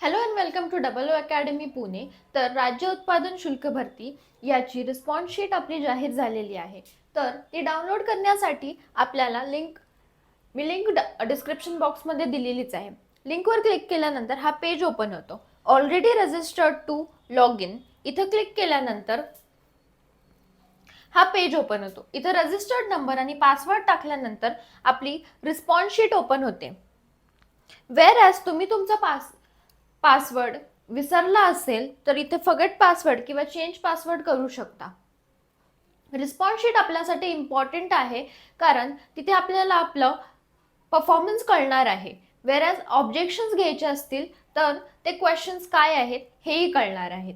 Hello and welcome to double O academy Pune. तर राज्य उत्पादन शुल्क भरती याची रिस्पॉन्स शीट आपली जाहीर झालेली आहे. तर ती डाउनलोड करण्यासाठी आपल्याला लिंक डिस्क्रिप्शन बॉक्समध्ये दिलेलीच आहे. लिंकवर क्लिक केल्यानंतर हा पेज ओपन होतो. Already registered to log in इथं क्लिक केल्यानंतर हा पेज ओपन होतो. इथं रजिस्टर्ड नंबर आणि पासवर्ड टाकल्यानंतर आपली रिस्पॉन्स शीट ओपन होते. वेर ॲज तुम्ही तुमचा पासवर्ड विसरला असेल तर इथे फॉरगेट पासवर्ड किंवा चेंज पासवर्ड करू शकता. रिस्पॉन्स शीट आपल्यासाठी इम्पॉर्टंट आहे कारण तिथे आपल्याला आपलं परफॉर्मन्स कळणार आहे. वेरॅज ऑब्जेक्शन्स घ्यायचे असतील तर ते क्वेश्चन्स काय आहेत हेही कळणार आहेत.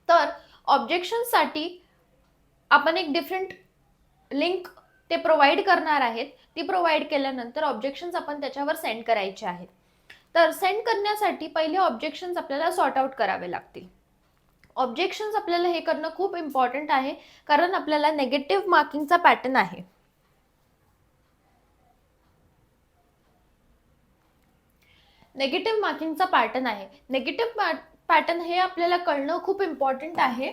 तर ऑब्जेक्शन्ससाठी आपण एक डिफरंट लिंक ते प्रोव्हाइड करणार आहेत. ती प्रोव्हाइड केल्यानंतर ऑब्जेक्शन्स आपण त्याच्यावर सेंड करायचे आहेत. तर सेंड करण्यासाठी पहिले ऑब्जेक्शन्स आपल्याला सॉर्ट आउट करावे लागतील. ऑब्जेक्शन्स आपल्याला हे करणं खूप इम्पॉर्टंट आहे कारण आपल्याला नेगेटिव्ह मार्किंगचा पॅटर्न आहे. नेगेटिव्ह मार्किंगचा पॅटर्न आहे. नेगेटिव्ह पॅटर्न हे आपल्याला कळणं खूप इम्पॉर्टंट आहे.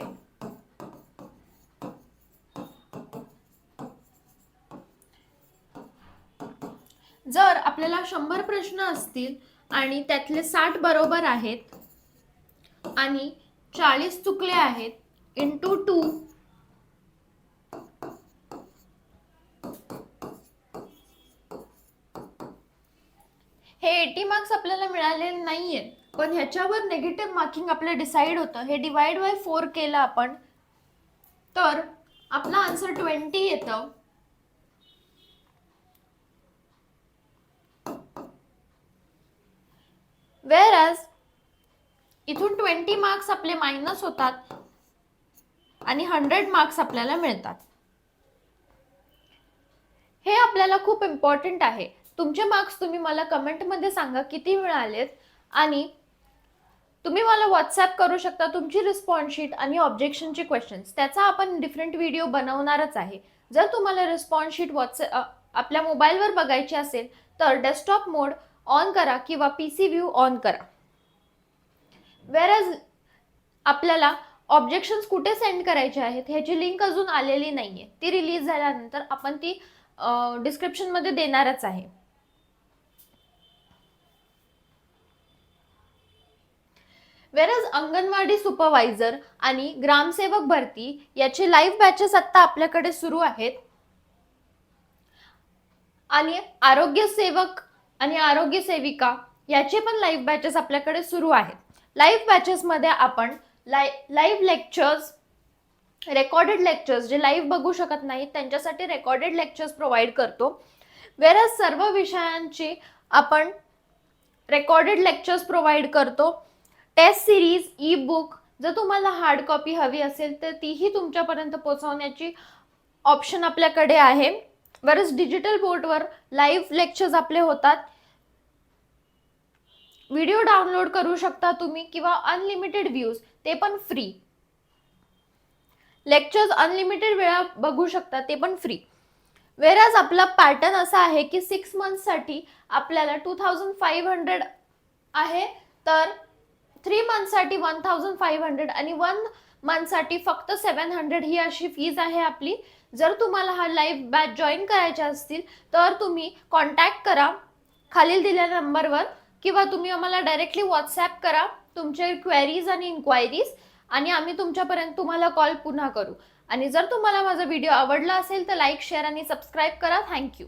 जर आपल्याला 100 प्रश्न असतील आणि त्यातले 60 बरोबर आहेत आणि 40 चुकले आहेत इंटू 2 हे 80 मार्क्स आपल्याला मिळालेले नाहीये, पण ह्याच्यावर नेगेटिव्ह मार्किंग आपलं डिसाइड होतं. हे डिवाइड बाय 4 केलं आपण तर आपला आन्सर 20 येतं. वेअरॅज इथून 20 मार्क्स आपले मायनस होतात आणि 100 मार्क्स आपल्याला मिळतात. हे आपल्याला खूप इम्पॉर्टंट आहे. तुमचे मार्क्स तुम्ही मला कमेंटमध्ये सांगा किती मिळालेत आणि तुम्ही मला व्हॉट्सॲप करू शकता तुमची रिस्पॉन्स शीट आणि ऑब्जेक्शनचे क्वेश्चन्स. त्याचा आपण डिफरंट व्हिडिओ बनवणारच आहे. जर तुम्हाला रिस्पॉन्स शीट आपल्या मोबाईलवर बघायची असेल तर डेस्कटॉप मोड ऑन करा किंवा पीसी व्ह्यू ऑन करा. वेअरॅज आपल्याला ऑब्जेक्शन्स कुठे सेंड करायचे आहेत ह्याची लिंक अजून आलेली नाहीये. ती रिलीज झाल्यानंतर आपण ती डिस्क्रिप्शनमध्ये देणारच आहे. वेरज अंगणवाडी सुपरवायझर आणि ग्रामसेवक भरती याचे लाईव्ह बॅचेस आता आपल्याकडे सुरू आहेत आणि आरोग्य सेवक आणि आरोग्य सेविका याचे पण लाईव्ह बॅचेस आपल्याकडे सुरू आहेत. लाईव्ह बॅचेसमध्ये आपण लाईव्ह लेक्चर्स, रेकॉर्डेड लेक्चर्स जे लाईव्ह बघू शकत नाहीत त्यांच्यासाठी रेकॉर्डेड लेक्चर्स प्रोव्हाइड करतो. वेरज सर्व विषयांची आपण रेकॉर्डेड लेक्चर्स प्रोव्हाइड करतो. टेस्ट सिरीज, ई बुक जर तुम्हाला हार्ड कॉपी हवी असेल तर तीही तुमच्यापर्यंत पोहोचवण्याची ऑप्शन आपल्याकडे आहे. बरेच डिजिटल बोर्डवर लाईव्ह लेक्चर्स आपले होतात. व्हिडिओ डाउनलोड करू शकता तुम्ही किंवा अनलिमिटेड व्ह्यूज ते पण फ्री. लेक्चर्स अनलिमिटेड वेळा बघू शकता ते पण फ्री. वेरॅज आपला पॅटर्न असा आहे की 6 मंथसाठी आपल्याला 2500 आहे तर 3 मंथसाठी 1500 आणि 1 मंथसाठी फक्त 700 ही अशी फीज आहे आपली. जर तुम्हाला हा लाईव्ह बॅच जॉईन करायचा असतील तर तुम्ही कॉन्टॅक्ट करा खालील दिलेल्या नंबरवर किंवा तुम्ही आम्हाला डायरेक्टली व्हॉट्सॲप करा तुमचे क्वेरीज आणि इन्क्वायरीज आणि आम्ही तुमच्यापर्यंत तुम्हाला कॉल पुन्हा करू. आणि जर तुम्हाला माझा व्हिडिओ आवडला असेल तर लाईक, शेअर आणि सबस्क्राईब करा. थँक्यू.